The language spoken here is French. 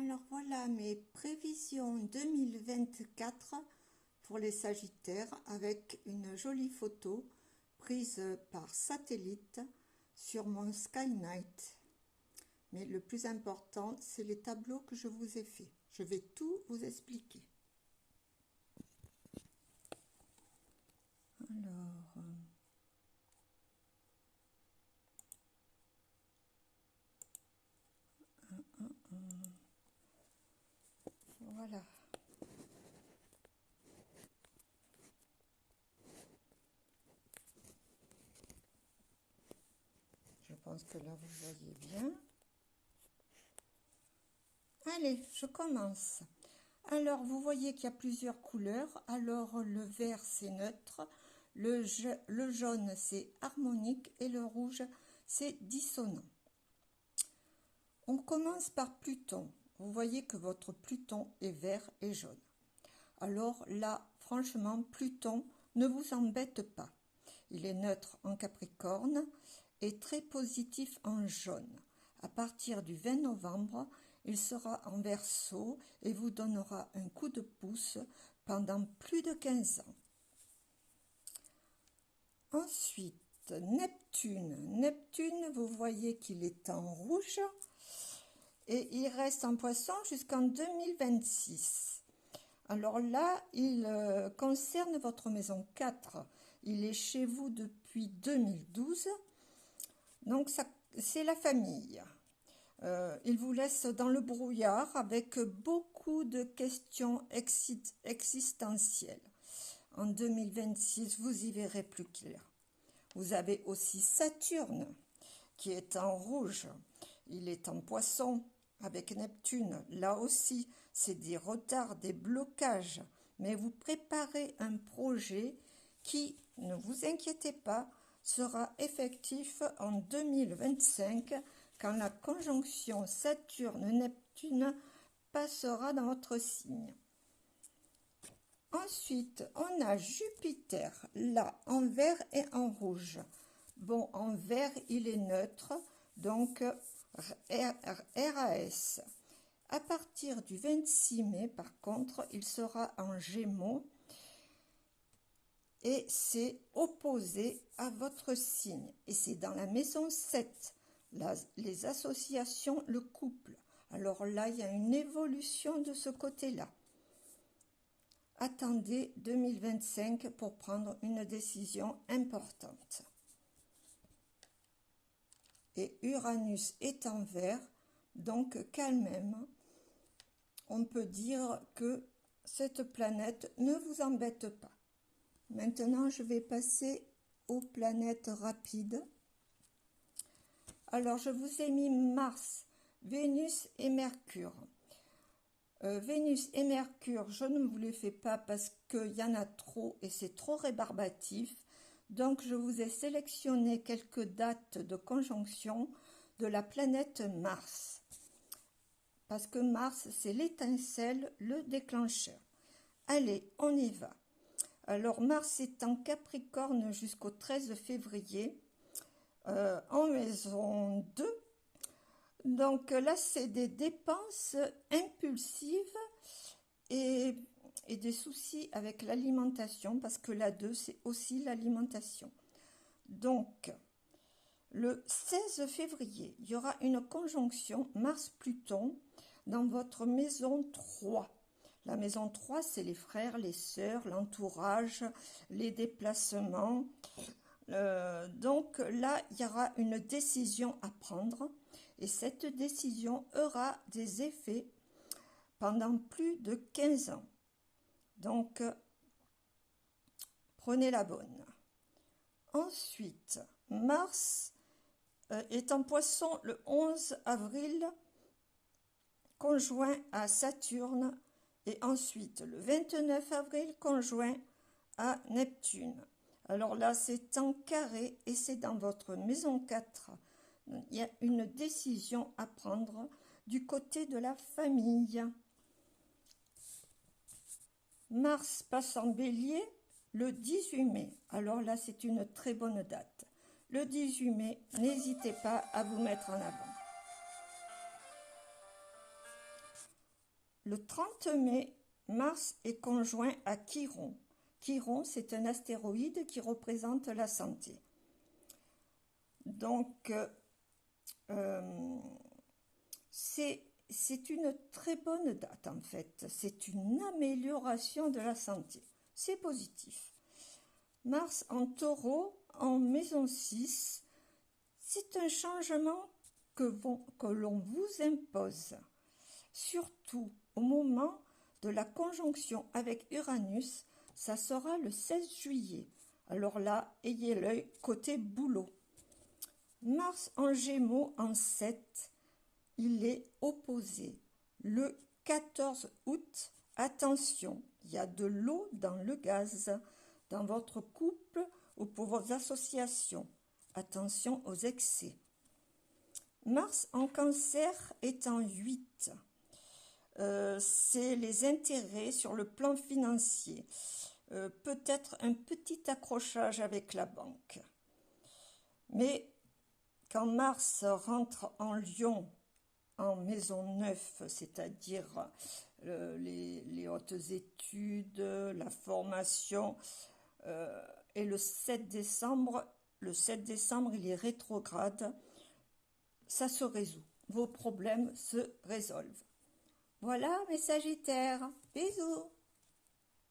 Alors voilà mes prévisions 2024 pour les Sagittaires avec une jolie photo prise par satellite sur mon Sky Night. Mais le plus important, c'est les tableaux que je vous ai faits. Je vais tout vous expliquer. Alors, voilà. Je pense que là, vous voyez bien. Allez, je commence. Alors, vous voyez qu'il y a plusieurs couleurs. Alors, le vert, c'est neutre. Le jaune, c'est harmonique. Et le rouge, c'est dissonant. On commence par Pluton. Vous voyez que votre Pluton est vert et jaune. Alors là, franchement, Pluton ne vous embête pas. Il est neutre en Capricorne et très positif en jaune. À partir du 20 novembre, il sera en Verseau et vous donnera un coup de pouce pendant plus de 15 ans. Ensuite, Neptune. Neptune, vous voyez qu'il est en rouge et il reste en Poisson jusqu'en 2026. Alors là, il concerne votre maison 4. Il est chez vous depuis 2012. Donc, c'est la famille. Il vous laisse dans le brouillard avec beaucoup de questions existentielles. En 2026, vous y verrez plus clair. Vous avez aussi Saturne qui est en rouge. Il est en Poisson avec Neptune. Là aussi, c'est des retards, des blocages. Mais vous préparez un projet qui, ne vous inquiétez pas, sera effectif en 2025 quand la conjonction Saturne-Neptune passera dans votre signe. Ensuite, on a Jupiter, là, en vert et en rouge. Bon, en vert, il est neutre, donc RAS. À partir du 26 mai, par contre, il sera en Gémeaux et c'est opposé à votre signe. Et c'est dans la maison 7, les associations, le couple. Alors là, il y a une évolution de ce côté-là. Attendez 2025 pour prendre une décision importante. Et Uranus est en vert, donc quand même, on peut dire que cette planète ne vous embête pas. Maintenant, je vais passer aux planètes rapides. Alors, je vous ai mis Mars, Vénus et Mercure. Vénus et Mercure, je ne vous les fais pas parce qu'il y en a trop et c'est trop rébarbatif. Donc, je vous ai sélectionné quelques dates de conjonction de la planète Mars. Parce que Mars, c'est l'étincelle, le déclencheur. Allez, on y va. Alors, Mars est en Capricorne jusqu'au 13 février, en maison 2. Donc là, c'est des dépenses impulsives et des soucis avec l'alimentation, parce que la 2, c'est aussi l'alimentation. Donc, le 16 février, il y aura une conjonction Mars-Pluton dans votre maison 3. La maison 3, c'est les frères, les sœurs, l'entourage, les déplacements. Donc là, il y aura une décision à prendre et cette décision aura des effets pendant plus de 15 ans. Donc, prenez la bonne. Ensuite, Mars est en Poisson le 11 avril, conjoint à Saturne, et ensuite le 29 avril, conjoint à Neptune. Alors là, c'est en carré et c'est dans votre maison 4. Il y a une décision à prendre du côté de la famille. Mars passe en Bélier le 18 mai. Alors là, c'est une très bonne date. Le 18 mai, n'hésitez pas à vous mettre en avant. Le 30 mai, Mars est conjoint à Chiron. Chiron, c'est un astéroïde qui représente la santé. Donc, c'est une très bonne date en fait. C'est une amélioration de la santé. C'est positif. Mars en Taureau, en maison 6, c'est un changement que l'on vous impose. Surtout au moment de la conjonction avec Uranus, ça sera le 16 juillet. Alors là, ayez l'œil côté boulot. Mars en Gémeaux en 7, il est opposé. Le 14 août, attention, il y a de l'eau dans le gaz, dans votre couple ou pour vos associations. Attention aux excès. Mars en Cancer est en 8. C'est les intérêts sur le plan financier. Peut-être un petit accrochage avec la banque. Mais quand Mars rentre en Lion, en maison 9, c'est-à-dire les hautes études, la formation, et le 7 décembre, il est rétrograde, ça se résout. Vos problèmes se résolvent. Voilà mes Sagittaires, bisous.